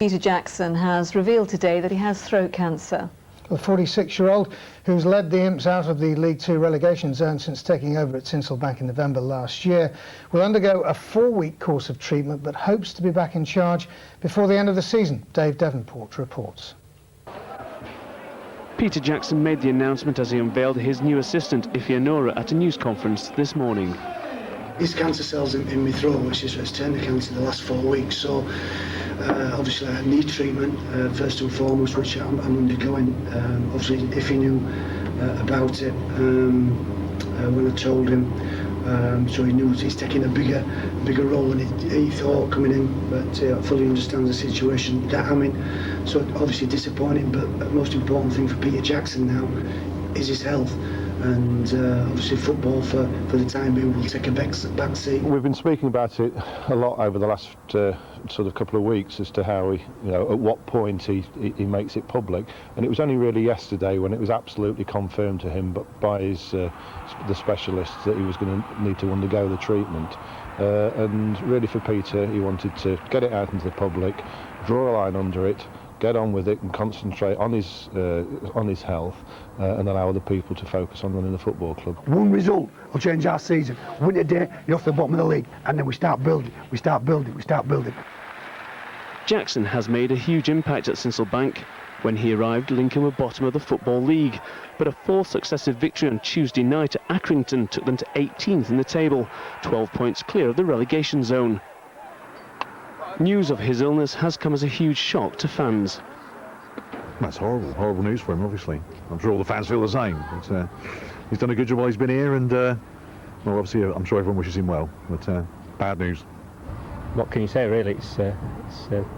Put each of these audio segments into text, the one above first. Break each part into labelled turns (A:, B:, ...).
A: Peter Jackson has revealed today that he has throat cancer.
B: The 46-year-old, who's led the Imps out of the League Two relegation zone since taking over at Sincil Bank in November last year, will undergo a 4-week course of treatment but hopes to be back in charge before the end of the season. Dave Devonport reports.
C: Peter Jackson made the announcement as he unveiled his new assistant, Ifeanyi, at a news conference this morning.
D: His cancer cells in my throat, which is turned to cancer the last 4 weeks, so obviously I need treatment first and foremost, which I'm undergoing. Obviously, if he knew about it when I told him, so he knew he's taking a bigger role than he thought coming in, but I fully understand the situation that I'm in. So obviously disappointing, but the most important thing for Peter Jackson now is his health. And obviously football for the time being will take a back seat.
E: We've been speaking about it a lot over the last sort of couple of weeks as to how he, at what point he makes it public, and it was only really yesterday when it was absolutely confirmed to him by his the specialists that he was going to need to undergo the treatment. And really for Peter, he wanted to get it out into the public, draw a line under it, get on with it and concentrate on his health and allow other people to focus on running the football club.
F: One result will change our season. Win a day, you're off the bottom of the league, and then we start building.
C: Jackson has made a huge impact at Sincil Bank. When he arrived, Lincoln were bottom of the Football League, but a fourth successive victory on Tuesday night at Accrington took them to 18th in the table, 12 points clear of the relegation zone. News of his illness has come as a huge shock to fans.
G: That's horrible news for him, obviously. I'm sure all the fans feel the same. But, he's done a good job while he's been here, and well, obviously I'm sure everyone wishes him well, but bad news.
H: What can you say, really? It's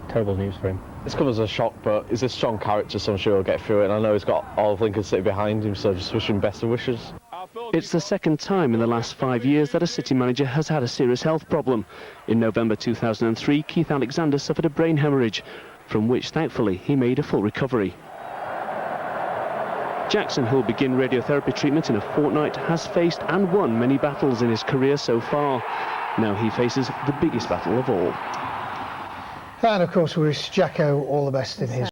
H: terrible news for him.
I: It's come as a shock, but he's a strong character, so I'm sure he'll get through it, and I know he's got all of Lincoln City behind him, so just wish him best of wishes.
C: It's the second time in the last 5 years that a City manager has had a serious health problem. In November 2003, Keith Alexander suffered a brain hemorrhage, from which, thankfully, he made a full recovery. Jackson, who will begin radiotherapy treatment in a fortnight, has faced and won many battles in his career so far. Now he faces the biggest battle of all.
B: And of course we wish Jacko all the best in his